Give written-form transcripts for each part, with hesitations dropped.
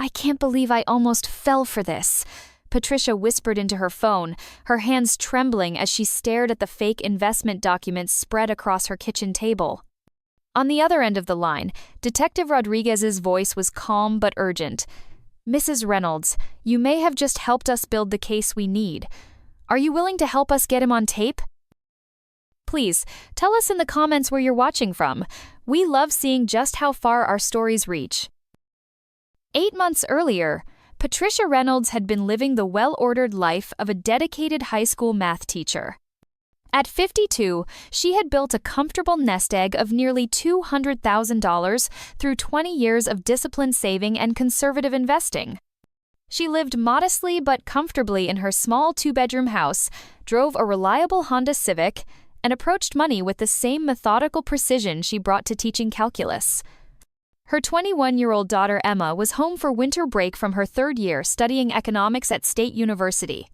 I can't believe I almost fell for this, Patricia whispered into her phone, her hands trembling as she stared at the fake investment documents spread across her kitchen table. On the other end of the line, Detective Rodriguez's voice was calm but urgent. "Mrs. Reynolds, you may have just helped us build the case we need. Are you willing to help us get him on tape? Please, tell us in the comments where you're watching from. We love seeing just how far our stories reach." 8 months earlier, Patricia Reynolds had been living the well-ordered life of a dedicated high school math teacher. At 52, she had built a comfortable nest egg of nearly $200,000 through 20 years of disciplined saving and conservative investing. She lived modestly but comfortably in her small 2-bedroom house, drove a reliable Honda Civic, and approached money with the same methodical precision she brought to teaching calculus. Her 21-year-old daughter Emma was home for winter break from her 3rd year studying economics at State University.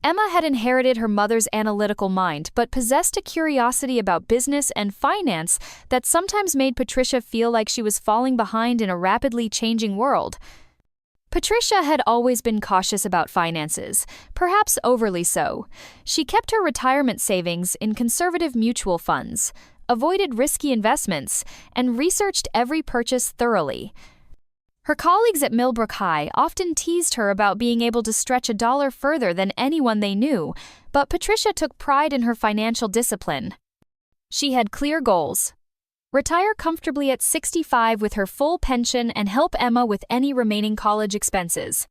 Emma had inherited her mother's analytical mind but possessed a curiosity about business and finance that sometimes made Patricia feel like she was falling behind in a rapidly changing world. Patricia had always been cautious about finances, perhaps overly so. She kept her retirement savings in conservative mutual funds, avoided risky investments, and researched every purchase thoroughly. Her colleagues at Millbrook High often teased her about being able to stretch a dollar further than anyone they knew, but Patricia took pride in her financial discipline. She had clear goals: retire comfortably at 65 with her full pension and help Emma with any remaining college expenses.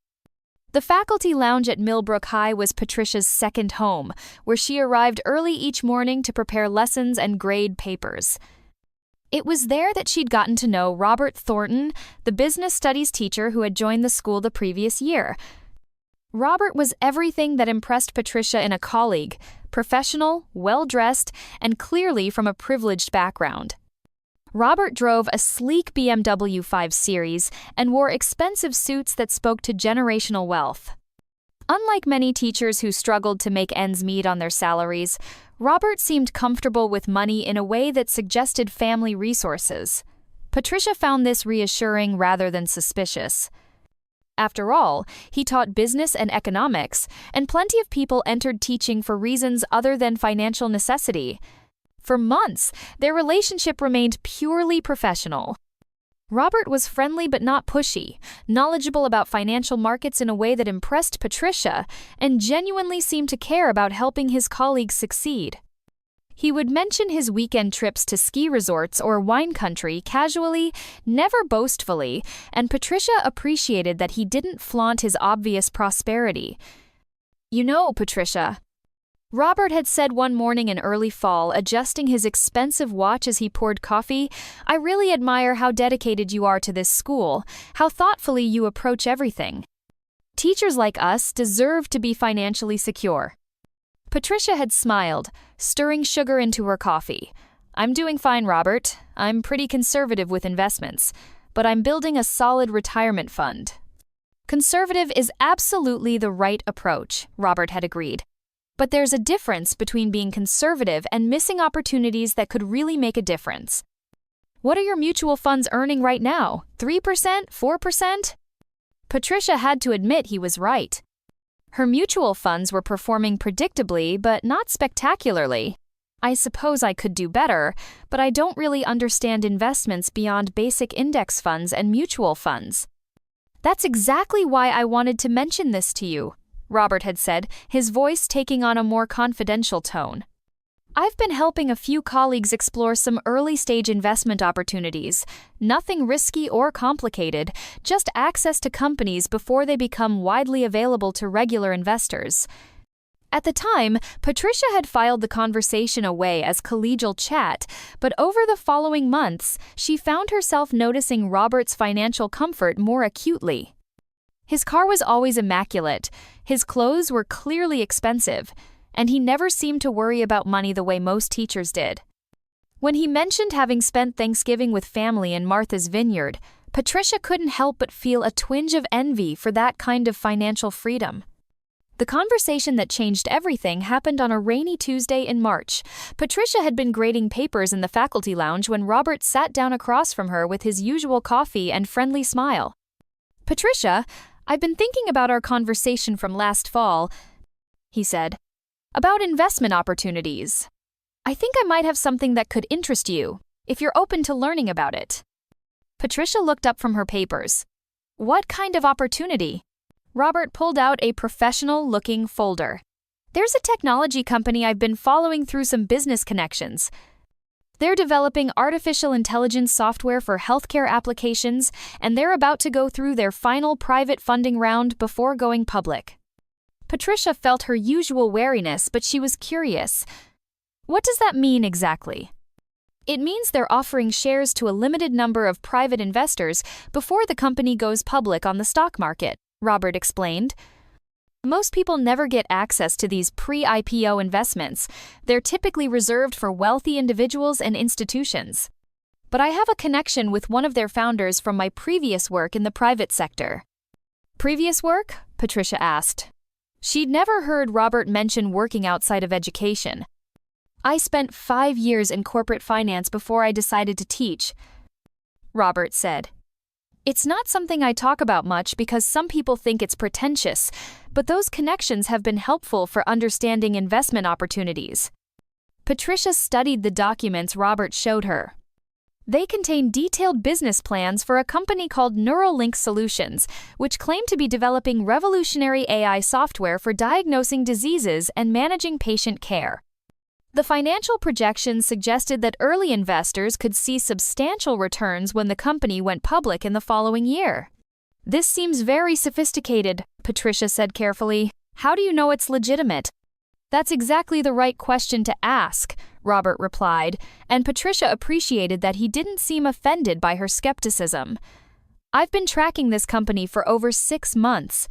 The faculty lounge at Millbrook High was Patricia's second home, where she arrived early each morning to prepare lessons and grade papers. It was there that she'd gotten to know Robert Thornton, the business studies teacher who had joined the school the previous year. Robert was everything that impressed Patricia in a colleague: professional, well-dressed, and clearly from a privileged background. Robert drove a sleek BMW 5 Series and wore expensive suits that spoke to generational wealth. Unlike many teachers who struggled to make ends meet on their salaries, Robert seemed comfortable with money in a way that suggested family resources. Patricia found this reassuring rather than suspicious. After all, he taught business and economics, and plenty of people entered teaching for reasons other than financial necessity. For months, their relationship remained purely professional. Robert was friendly but not pushy, knowledgeable about financial markets in a way that impressed Patricia, and genuinely seemed to care about helping his colleagues succeed. He would mention his weekend trips to ski resorts or wine country casually, never boastfully, and Patricia appreciated that he didn't flaunt his obvious prosperity. "You know, Patricia," Robert had said one morning in early fall, adjusting his expensive watch as he poured coffee, "I really admire how dedicated you are to this school, how thoughtfully you approach everything. Teachers like us deserve to be financially secure." Patricia had smiled, stirring sugar into her coffee. "I'm doing fine, Robert. I'm pretty conservative with investments, but I'm building a solid retirement fund." Conservative is absolutely the right approach, Robert had agreed. But there's a difference between being conservative and missing opportunities that could really make a difference. "What are your mutual funds earning right now? 3%? 4%? Patricia had to admit he was right. Her mutual funds were performing predictably, but not spectacularly. "I suppose I could do better, but I don't really understand investments beyond basic index funds and mutual funds." "That's exactly why I wanted to mention this to you," Robert had said, his voice taking on a more confidential tone. "I've been helping a few colleagues explore some early-stage investment opportunities. Nothing risky or complicated, just access to companies before they become widely available to regular investors." At the time, Patricia had filed the conversation away as collegial chat, but over the following months, she found herself noticing Robert's financial comfort more acutely. His car was always immaculate, his clothes were clearly expensive, and he never seemed to worry about money the way most teachers did. When he mentioned having spent Thanksgiving with family in Martha's Vineyard, Patricia couldn't help but feel a twinge of envy for that kind of financial freedom. The conversation that changed everything happened on a rainy Tuesday in March. Patricia had been grading papers in the faculty lounge when Robert sat down across from her with his usual coffee and friendly smile. Patricia, I've been thinking about our conversation from last fall, he said, about investment opportunities. I think I might have something that could interest you, if you're open to learning about it. Patricia looked up from her papers. What kind of opportunity? Robert pulled out a professional-looking folder. There's a technology company I've been following through some business connections. They're developing artificial intelligence software for healthcare applications, and they're about to go through their final private funding round before going public. Patricia felt her usual wariness, but she was curious. What does that mean exactly? It means they're offering shares to a limited number of private investors before the company goes public on the stock market, Robert explained. Most people never get access to these pre-IPO investments. They're typically reserved for wealthy individuals and institutions. But I have a connection with one of their founders from my previous work in the private sector. Previous work? Patricia asked. She'd never heard Robert mention working outside of education. I spent 5 years in corporate finance before I decided to teach, Robert said. It's not something I talk about much because some people think it's pretentious, but those connections have been helpful for understanding investment opportunities. Patricia studied the documents Robert showed her. They contain detailed business plans for a company called NeuralLink Solutions, which claim to be developing revolutionary AI software for diagnosing diseases and managing patient care. The financial projections suggested that early investors could see substantial returns when the company went public in the following year. This seems very sophisticated, Patricia said carefully. How do you know it's legitimate? That's exactly the right question to ask, Robert replied, and Patricia appreciated that he didn't seem offended by her skepticism. I've been tracking this company for over 6 months.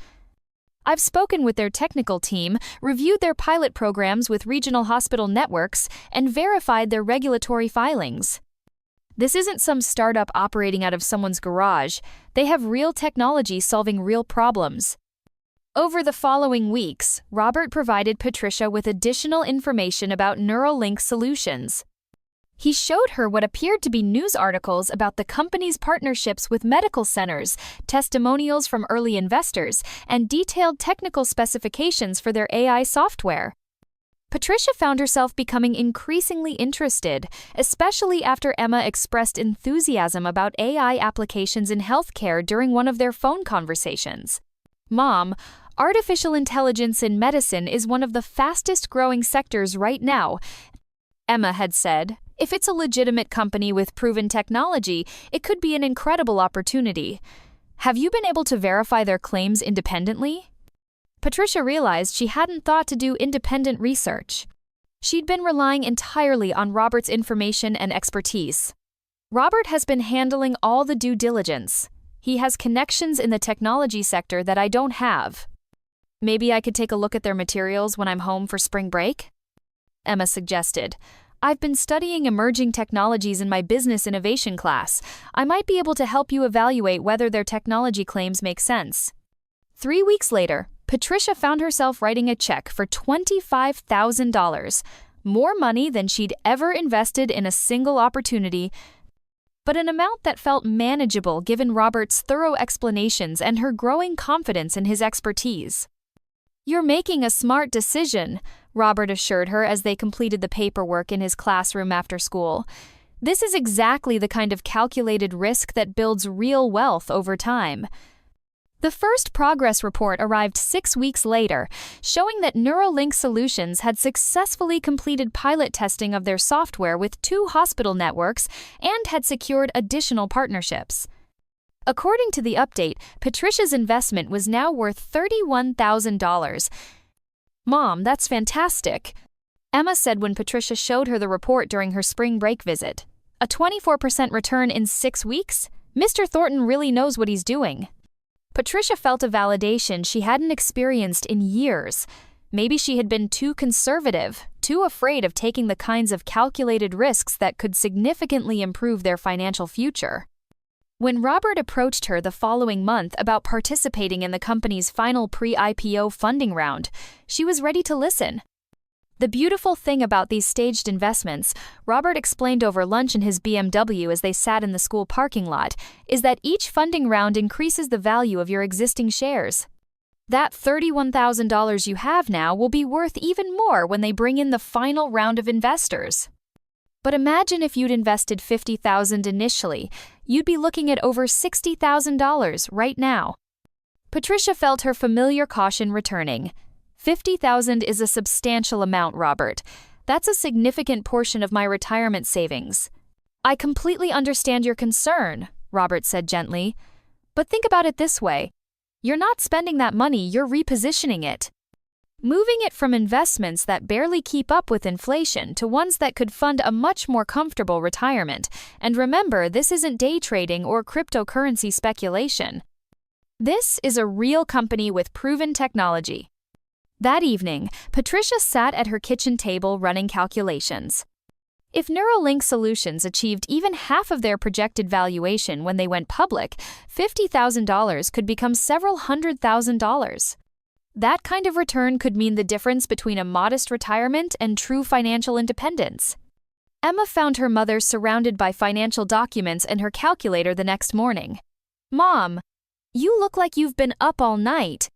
I've spoken with their technical team, reviewed their pilot programs with regional hospital networks, and verified their regulatory filings. This isn't some startup operating out of someone's garage. They have real technology solving real problems. Over the following weeks, Robert provided Patricia with additional information about NeuralLink Solutions. He showed her what appeared to be news articles about the company's partnerships with medical centers, testimonials from early investors, and detailed technical specifications for their AI software. Patricia found herself becoming increasingly interested, especially after Emma expressed enthusiasm about AI applications in healthcare during one of their phone conversations. Mom, artificial intelligence in medicine is one of the fastest-growing sectors right now, Emma had said. If it's a legitimate company with proven technology, it could be an incredible opportunity. Have you been able to verify their claims independently? Patricia realized she hadn't thought to do independent research. She'd been relying entirely on Robert's information and expertise. Robert has been handling all the due diligence. He has connections in the technology sector that I don't have. Maybe I could take a look at their materials when I'm home for spring break? Emma suggested. I've been studying emerging technologies in my business innovation class. I might be able to help you evaluate whether their technology claims make sense. 3 weeks later, Patricia found herself writing a check for $25,000, more money than she'd ever invested in a single opportunity, but an amount that felt manageable given Robert's thorough explanations and her growing confidence in his expertise. You're making a smart decision, Robert assured her as they completed the paperwork in his classroom after school. This is exactly the kind of calculated risk that builds real wealth over time. The first progress report arrived 6 weeks later, showing that NeuralLink Solutions had successfully completed pilot testing of their software with 2 hospital networks and had secured additional partnerships. According to the update, Patricia's investment was now worth $31,000. Mom, that's fantastic, Emma said when Patricia showed her the report during her spring break visit. A 24% return in 6 weeks? Mr. Thornton really knows what he's doing. Patricia felt a validation she hadn't experienced in years. Maybe she had been too conservative, too afraid of taking the kinds of calculated risks that could significantly improve their financial future. When Robert approached her the following month about participating in the company's final pre-IPO funding round, she was ready to listen. The beautiful thing about these staged investments, Robert explained over lunch in his BMW as they sat in the school parking lot, is that each funding round increases the value of your existing shares. That $31,000 you have now will be worth even more when they bring in the final round of investors. But imagine if you'd invested $50,000 initially, you'd be looking at over $60,000 right now. Patricia felt her familiar caution returning. $50,000 is a substantial amount, Robert. That's a significant portion of my retirement savings. I completely understand your concern, Robert said gently. But think about it this way. You're not spending that money, you're repositioning it. Moving it from investments that barely keep up with inflation to ones that could fund a much more comfortable retirement. And remember, this isn't day trading or cryptocurrency speculation. This is a real company with proven technology. That evening, Patricia sat at her kitchen table running calculations. If NeuralLink Solutions achieved even half of their projected valuation when they went public, $50,000 could become several $100,000. That kind of return could mean the difference between a modest retirement and true financial independence. Emma found her mother surrounded by financial documents and her calculator the next morning. "Mom, you look like you've been up all night."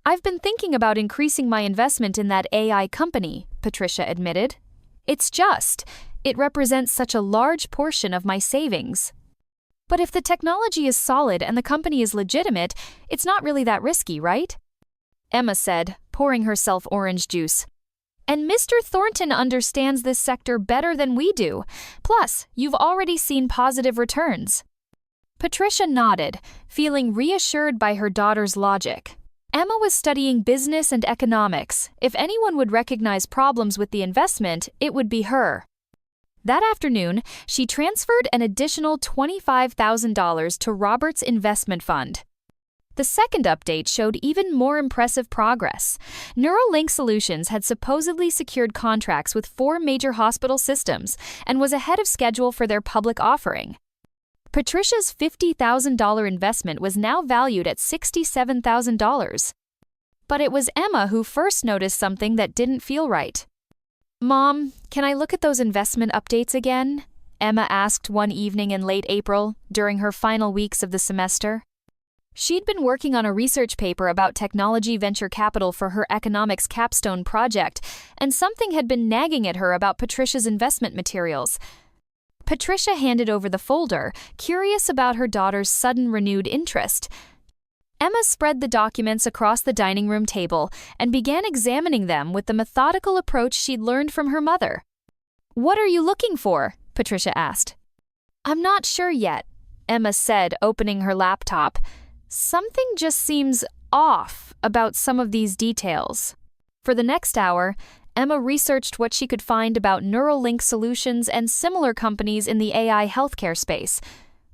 "I've been thinking about increasing my investment in that AI company," Patricia admitted. It represents such a large portion of my savings." "But if the technology is solid and the company is legitimate, it's not really that risky, right?" Emma said, pouring herself orange juice. "And Mr. Thornton understands this sector better than we do. Plus, you've already seen positive returns." Patricia nodded, feeling reassured by her daughter's logic. Emma was studying business and economics. If anyone would recognize problems with the investment, it would be her. That afternoon, she transferred an additional $25,000 to Robert's investment fund. The second update showed even more impressive progress. NeuralLink Solutions had supposedly secured contracts with 4 major hospital systems and was ahead of schedule for their public offering. Patricia's $50,000 investment was now valued at $67,000. But it was Emma who first noticed something that didn't feel right. "Mom, can I look at those investment updates again?" Emma asked one evening in late April, during her final weeks of the semester. She'd been working on a research paper about technology venture capital for her economics capstone project, and something had been nagging at her about Patricia's investment materials. Patricia handed over the folder, curious about her daughter's sudden renewed interest. Emma spread the documents across the dining room table and began examining them with the methodical approach she'd learned from her mother. "What are you looking for?" Patricia asked. "I'm not sure yet," Emma said, opening her laptop. "Something just seems off about some of these details." For the next hour, Emma researched what she could find about NeuralLink Solutions and similar companies in the AI healthcare space.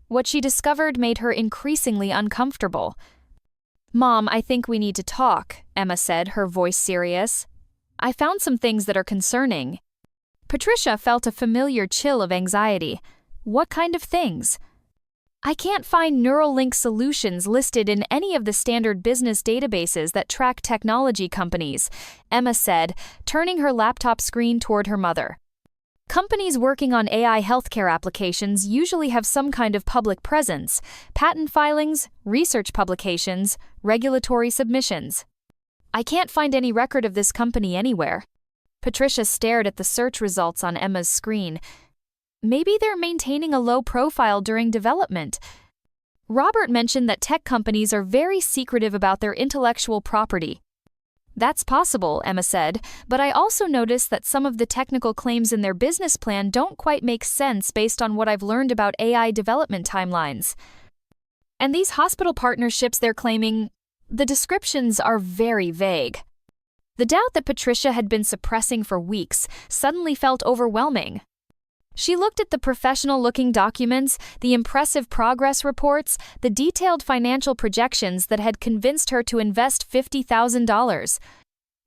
What she discovered made her increasingly uncomfortable. "Mom, I think we need to talk," Emma said, her voice serious. "I found some things that are concerning." Patricia felt a familiar chill of anxiety. What kind of things? "I can't find NeuralLink Solutions listed in any of the standard business databases that track technology companies," Emma said, turning her laptop screen toward her mother. "Companies working on AI healthcare applications usually have some kind of public presence: patent filings, research publications, regulatory submissions. I can't find any record of this company anywhere." Patricia stared at the search results on Emma's screen. Maybe they're maintaining a low profile during development. Robert mentioned that tech companies are very secretive about their intellectual property. "That's possible," Emma said, "but I also noticed that some of the technical claims in their business plan don't quite make sense based on what I've learned about AI development timelines. And these hospital partnerships they're claiming, the descriptions are very vague." The doubt that Patricia had been suppressing for weeks suddenly felt overwhelming. She looked at the professional-looking documents, the impressive progress reports, the detailed financial projections that had convinced her to invest $50,000.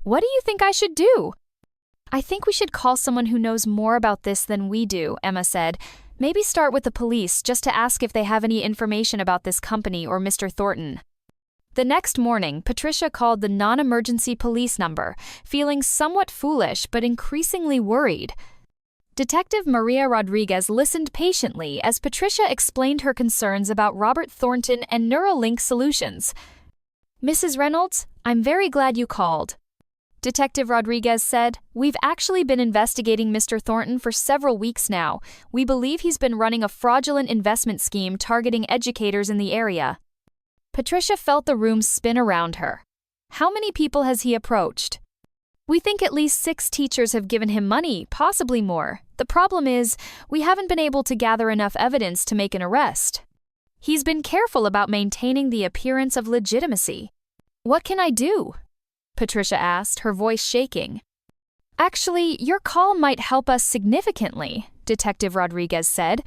"What do you think I should do?" "I think we should call someone who knows more about this than we do," Emma said. "Maybe start with the police just to ask if they have any information about this company or Mr. Thornton." The next morning, Patricia called the non-emergency police number, feeling somewhat foolish but increasingly worried. Detective Maria Rodriguez listened patiently as Patricia explained her concerns about Robert Thornton and NeuralLink Solutions. "Mrs. Reynolds, I'm very glad you called," Detective Rodriguez said. "We've actually been investigating Mr. Thornton for several weeks now. We believe he's been running a fraudulent investment scheme targeting educators in the area." Patricia felt the room spin around her. "How many people has he approached?" "We think at least 6 teachers have given him money, possibly more. The problem is, we haven't been able to gather enough evidence to make an arrest. He's been careful about maintaining the appearance of legitimacy." "What can I do?" Patricia asked, her voice shaking. "Actually, your call might help us significantly," Detective Rodriguez said.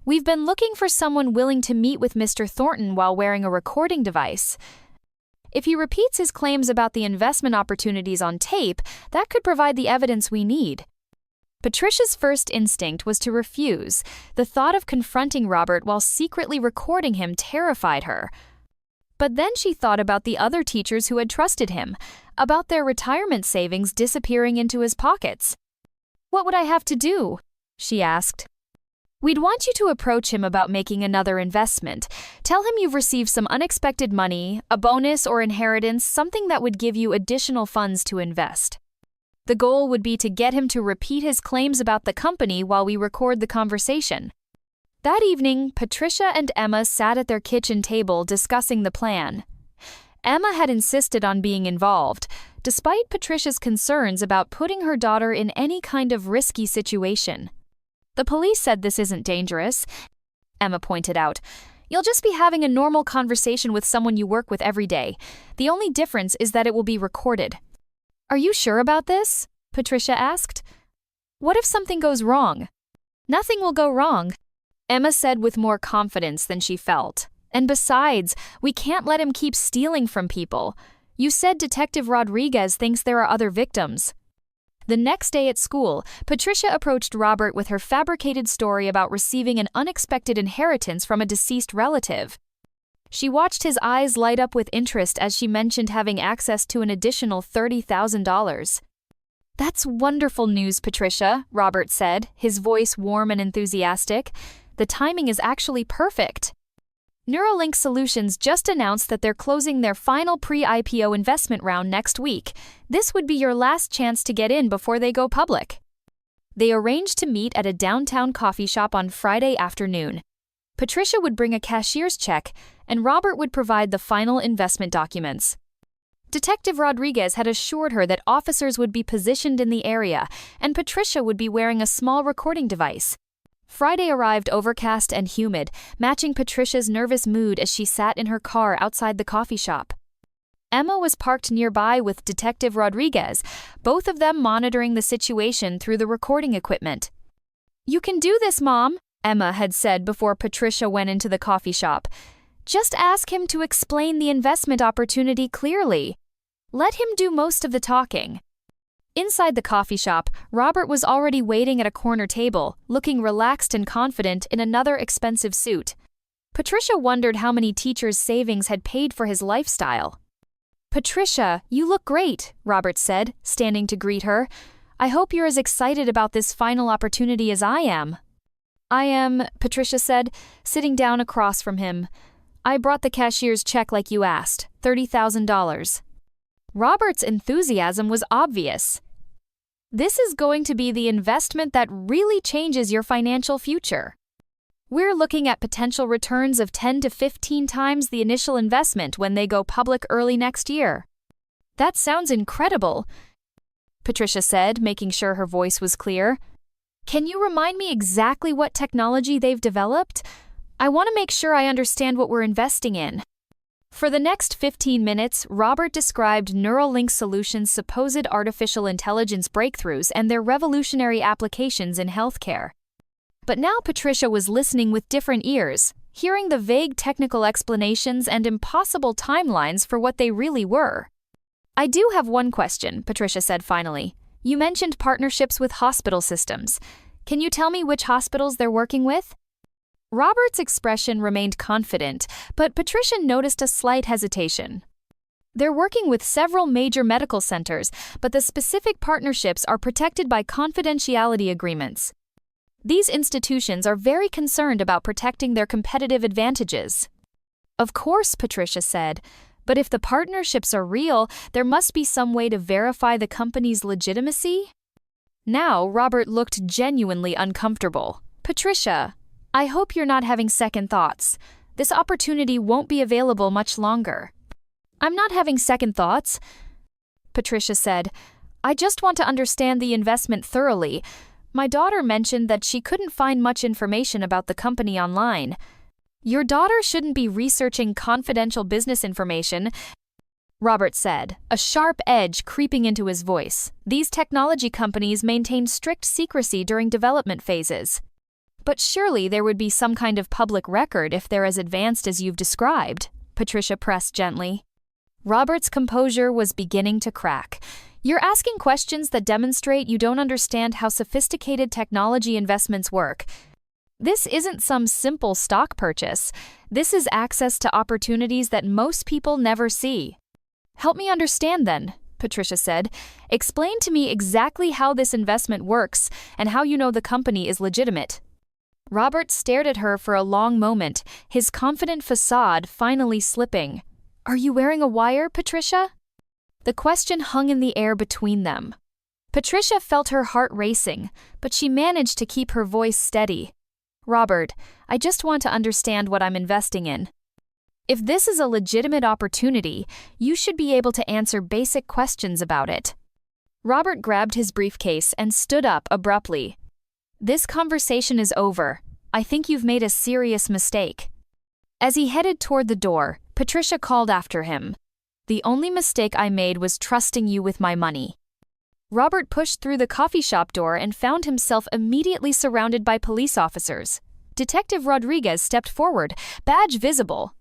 "We've been looking for someone willing to meet with Mr. Thornton while wearing a recording device. If he repeats his claims about the investment opportunities on tape, that could provide the evidence we need." Patricia's first instinct was to refuse. The thought of confronting Robert while secretly recording him terrified her. But then she thought about the other teachers who had trusted him, about their retirement savings disappearing into his pockets. "What would I have to do?" she asked. "We'd want you to approach him about making another investment. Tell him you've received some unexpected money, a bonus or inheritance, something that would give you additional funds to invest. The goal would be to get him to repeat his claims about the company while we record the conversation." That evening, Patricia and Emma sat at their kitchen table discussing the plan. Emma had insisted on being involved, despite Patricia's concerns about putting her daughter in any kind of risky situation. "The police said this isn't dangerous," Emma pointed out. "You'll just be having a normal conversation with someone you work with every day. The only difference is that it will be recorded." "Are you sure about this?" Patricia asked. "What if something goes wrong?" "Nothing will go wrong," Emma said with more confidence than she felt. "And besides, we can't let him keep stealing from people. You said Detective Rodriguez thinks there are other victims." The next day at school, Patricia approached Robert with her fabricated story about receiving an unexpected inheritance from a deceased relative. She watched his eyes light up with interest as she mentioned having access to an additional $30,000. "That's wonderful news, Patricia," Robert said, his voice warm and enthusiastic. "The timing is actually perfect. NeuralLink Solutions just announced that they're closing their final pre-IPO investment round next week. This would be your last chance to get in before they go public." They arranged to meet at a downtown coffee shop on Friday afternoon. Patricia would bring a cashier's check, and Robert would provide the final investment documents. Detective Rodriguez had assured her that officers would be positioned in the area, and Patricia would be wearing a small recording device. Friday arrived overcast and humid, matching Patricia's nervous mood as she sat in her car outside the coffee shop. Emma was parked nearby with Detective Rodriguez, both of them monitoring the situation through the recording equipment. "You can do this, Mom," Emma had said before Patricia went into the coffee shop. "Just ask him to explain the investment opportunity clearly. Let him do most of the talking." Inside the coffee shop, Robert was already waiting at a corner table, looking relaxed and confident in another expensive suit. Patricia wondered how many teachers' savings had paid for his lifestyle. "Patricia, you look great," Robert said, standing to greet her. "I hope you're as excited about this final opportunity as I am." "I am," Patricia said, sitting down across from him. "I brought the cashier's check like you asked, $30,000. Robert's enthusiasm was obvious. "This is going to be the investment that really changes your financial future. We're looking at potential returns of 10 to 15 times the initial investment when they go public early next year." "That sounds incredible," Patricia said, making sure her voice was clear. "Can you remind me exactly what technology they've developed? I want to make sure I understand what we're investing in." For the next 15 minutes, Robert described NeuralLink Solutions' supposed artificial intelligence breakthroughs and their revolutionary applications in healthcare. But now Patricia was listening with different ears, hearing the vague technical explanations and impossible timelines for what they really were. "I do have one question," Patricia said finally. "You mentioned partnerships with hospital systems. Can you tell me which hospitals they're working with?" Robert's expression remained confident, but Patricia noticed a slight hesitation. They're working with several major medical centers, but the specific partnerships are protected by confidentiality agreements. These institutions are very concerned about protecting their competitive advantages. Of course, Patricia said, but if the partnerships are real, there must be some way to verify the company's legitimacy? Now, Robert looked genuinely uncomfortable. Patricia, I hope you're not having second thoughts. This opportunity won't be available much longer. I'm not having second thoughts, Patricia said. I just want to understand the investment thoroughly. My daughter mentioned that she couldn't find much information about the company online. Your daughter shouldn't be researching confidential business information, Robert said, a sharp edge creeping into his voice. These technology companies maintain strict secrecy during development phases. But surely there would be some kind of public record if they're as advanced as you've described, Patricia pressed gently. Robert's composure was beginning to crack. You're asking questions that demonstrate you don't understand how sophisticated technology investments work. This isn't some simple stock purchase. This is access to opportunities that most people never see. Help me understand then, Patricia said. Explain to me exactly how this investment works and how you know the company is legitimate. Robert stared at her for a long moment, his confident facade finally slipping. Are you wearing a wire, Patricia? The question hung in the air between them. Patricia felt her heart racing, but she managed to keep her voice steady. Robert, I just want to understand what I'm investing in. If this is a legitimate opportunity, you should be able to answer basic questions about it. Robert grabbed his briefcase and stood up abruptly. This conversation is over. I think you've made a serious mistake. As he headed toward the door, Patricia called after him. The only mistake I made was trusting you with my money. Robert pushed through the coffee shop door and found himself immediately surrounded by police officers. Detective Rodriguez stepped forward, badge visible.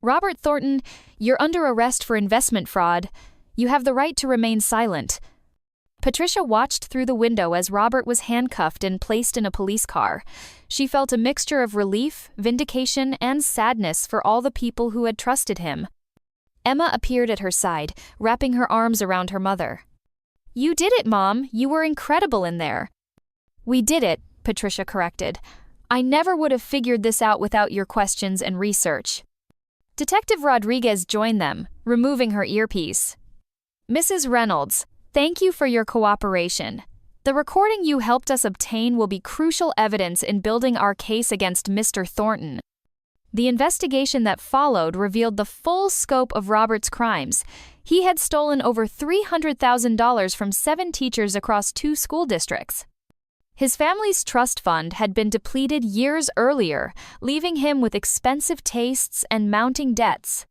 Robert Thornton, you're under arrest for investment fraud. You have the right to remain silent. Patricia watched through the window as Robert was handcuffed and placed in a police car. She felt a mixture of relief, vindication, and sadness for all the people who had trusted him. Emma appeared at her side, wrapping her arms around her mother. You did it, Mom. You were incredible in there. We did it, Patricia corrected. I never would have figured this out without your questions and research. Detective Rodriguez joined them, removing her earpiece. Mrs. Reynolds, thank you for your cooperation. The recording you helped us obtain will be crucial evidence in building our case against Mr. Thornton. The investigation that followed revealed the full scope of Robert's crimes. He had stolen over $300,000 from 7 teachers across 2 school districts. His family's trust fund had been depleted years earlier, leaving him with expensive tastes and mounting debts.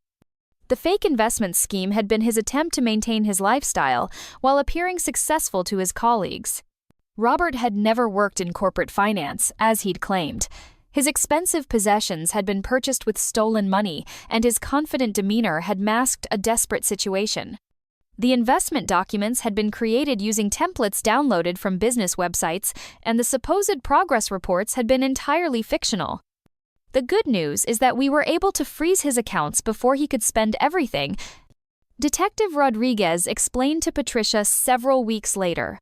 The fake investment scheme had been his attempt to maintain his lifestyle while appearing successful to his colleagues. Robert had never worked in corporate finance, as he'd claimed. His expensive possessions had been purchased with stolen money, and his confident demeanor had masked a desperate situation. The investment documents had been created using templates downloaded from business websites, and the supposed progress reports had been entirely fictional. The good news is that we were able to freeze his accounts before he could spend everything, Detective Rodriguez explained to Patricia several weeks later.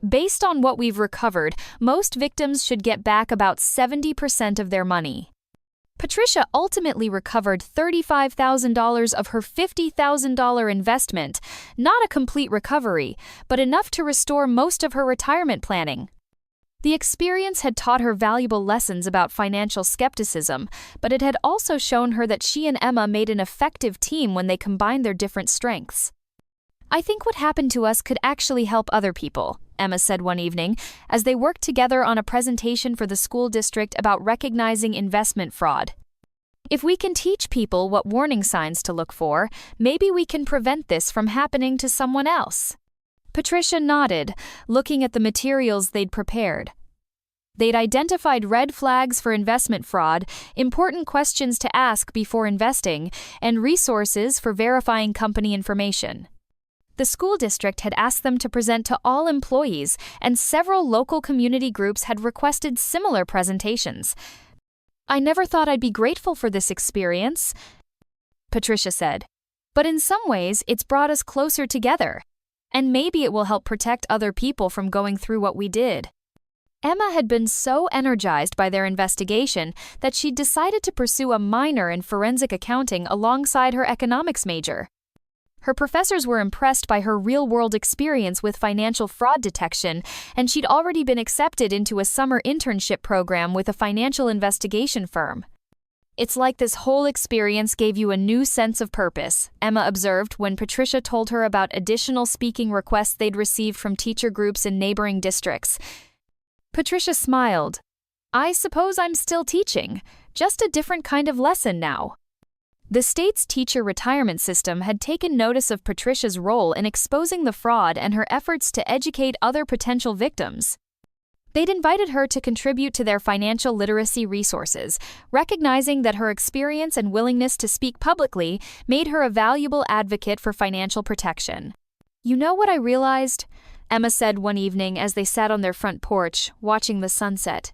Based on what we've recovered, most victims should get back about 70% of their money. Patricia ultimately recovered $35,000 of her $50,000 investment, not a complete recovery, but enough to restore most of her retirement planning. The experience had taught her valuable lessons about financial skepticism, but it had also shown her that she and Emma made an effective team when they combined their different strengths. I think what happened to us could actually help other people, Emma said one evening, as they worked together on a presentation for the school district about recognizing investment fraud. If we can teach people what warning signs to look for, maybe we can prevent this from happening to someone else. Patricia nodded, looking at the materials they'd prepared. They'd identified red flags for investment fraud, important questions to ask before investing, and resources for verifying company information. The school district had asked them to present to all employees, and several local community groups had requested similar presentations. I never thought I'd be grateful for this experience, Patricia said. But in some ways, it's brought us closer together. And maybe it will help protect other people from going through what we did." Emma had been so energized by their investigation that she'd decided to pursue a minor in forensic accounting alongside her economics major. Her professors were impressed by her real-world experience with financial fraud detection, and she'd already been accepted into a summer internship program with a financial investigation firm. "It's like this whole experience gave you a new sense of purpose," Emma observed when Patricia told her about additional speaking requests they'd received from teacher groups in neighboring districts. Patricia smiled. "I suppose I'm still teaching, just a different kind of lesson now." The state's teacher retirement system had taken notice of Patricia's role in exposing the fraud and her efforts to educate other potential victims. They'd invited her to contribute to their financial literacy resources, recognizing that her experience and willingness to speak publicly made her a valuable advocate for financial protection. "You know what I realized?" Emma said one evening as they sat on their front porch, watching the sunset.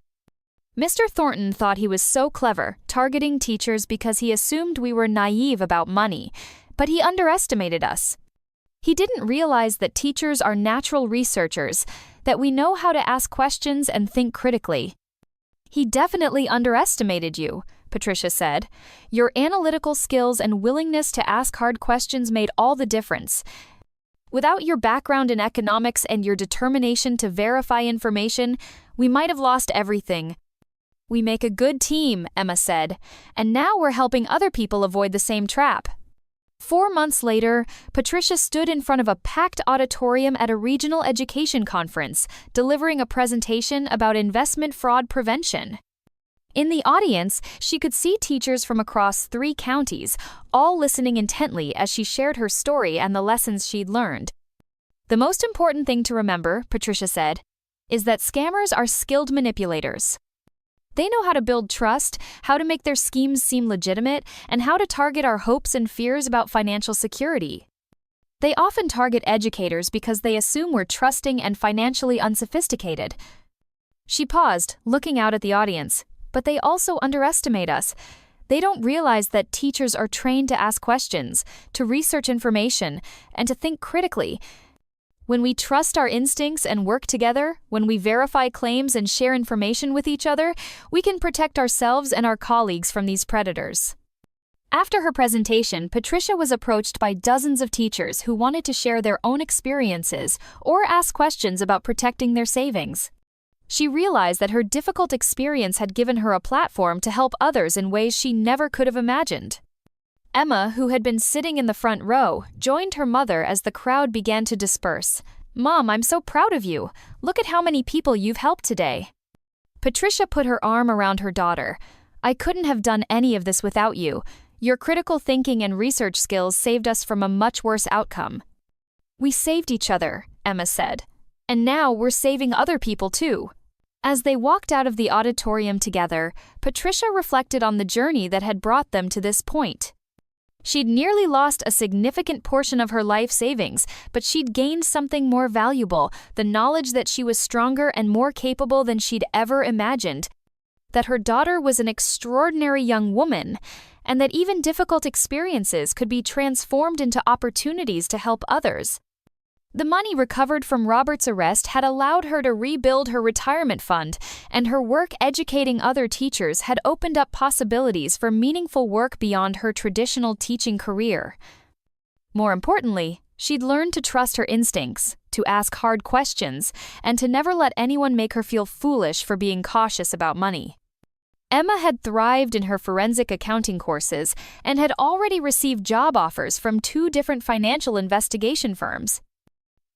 "Mr. Thornton thought he was so clever, targeting teachers because he assumed we were naive about money, but he underestimated us. He didn't realize that teachers are natural researchers, that we know how to ask questions and think critically." "He definitely underestimated you," Patricia said. "Your analytical skills and willingness to ask hard questions made all the difference. Without your background in economics and your determination to verify information, we might have lost everything." "We make a good team," Emma said, "and now we're helping other people avoid the same trap." 4 months later, Patricia stood in front of a packed auditorium at a regional education conference, delivering a presentation about investment fraud prevention. In the audience, she could see teachers from across 3 counties, all listening intently as she shared her story and the lessons she'd learned. "The most important thing to remember," Patricia said, "is that scammers are skilled manipulators. They know how to build trust, how to make their schemes seem legitimate, and how to target our hopes and fears about financial security. They often target educators because they assume we're trusting and financially unsophisticated." She paused, looking out at the audience. "But they also underestimate us. They don't realize that teachers are trained to ask questions, to research information, and to think critically. When we trust our instincts and work together, when we verify claims and share information with each other, we can protect ourselves and our colleagues from these predators." After her presentation, Patricia was approached by dozens of teachers who wanted to share their own experiences or ask questions about protecting their savings. She realized that her difficult experience had given her a platform to help others in ways she never could have imagined. Emma, who had been sitting in the front row, joined her mother as the crowd began to disperse. "Mom, I'm so proud of you. Look at how many people you've helped today." Patricia put her arm around her daughter. "I couldn't have done any of this without you. Your critical thinking and research skills saved us from a much worse outcome." "We saved each other," Emma said. "And now we're saving other people too." As they walked out of the auditorium together, Patricia reflected on the journey that had brought them to this point. She'd nearly lost a significant portion of her life savings, but she'd gained something more valuable, the knowledge that she was stronger and more capable than she'd ever imagined, that her daughter was an extraordinary young woman, and that even difficult experiences could be transformed into opportunities to help others. The money recovered from Robert's arrest had allowed her to rebuild her retirement fund, and her work educating other teachers had opened up possibilities for meaningful work beyond her traditional teaching career. More importantly, she'd learned to trust her instincts, to ask hard questions, and to never let anyone make her feel foolish for being cautious about money. Emma had thrived in her forensic accounting courses and had already received job offers from 2 different financial investigation firms.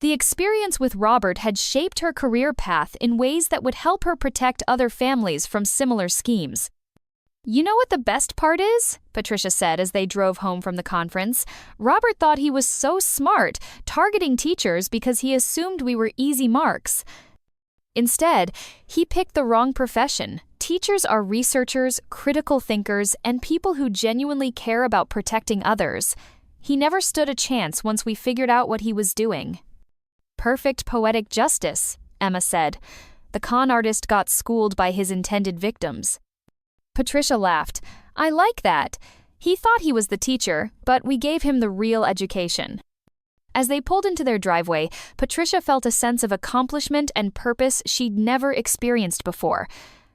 The experience with Robert had shaped her career path in ways that would help her protect other families from similar schemes. "You know what the best part is?" Patricia said as they drove home from the conference. "Robert thought he was so smart, targeting teachers because he assumed we were easy marks. Instead, he picked the wrong profession. Teachers are researchers, critical thinkers, and people who genuinely care about protecting others. He never stood a chance once we figured out what he was doing." "Perfect poetic justice," Emma said. "The con artist got schooled by his intended victims." Patricia laughed. "I like that. He thought he was the teacher, but we gave him the real education. As they pulled into their driveway, Patricia felt a sense of accomplishment and purpose she'd never experienced before.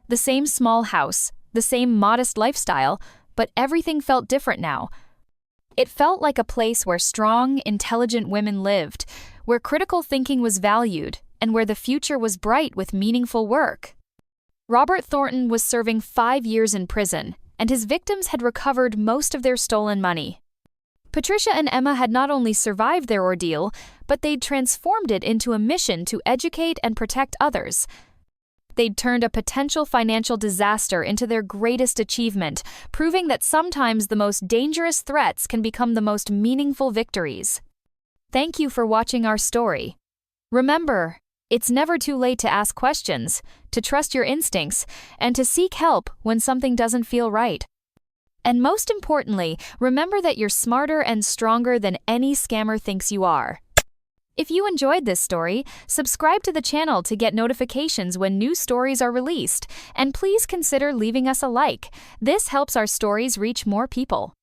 The same small house, the same modest lifestyle, but everything felt different now. It felt like a place where strong, intelligent women lived, where critical thinking was valued, and where the future was bright with meaningful work. Robert Thornton was serving 5 years in prison, and his victims had recovered most of their stolen money. Patricia and Emma had not only survived their ordeal, but they'd transformed it into a mission to educate and protect others. They'd turned a potential financial disaster into their greatest achievement, proving that sometimes the most dangerous threats can become the most meaningful victories. Thank you for watching our story. Remember, it's never too late to ask questions, to trust your instincts, and to seek help when something doesn't feel right. And most importantly, remember that you're smarter and stronger than any scammer thinks you are. If you enjoyed this story, subscribe to the channel to get notifications when new stories are released, and please consider leaving us a like. This helps our stories reach more people.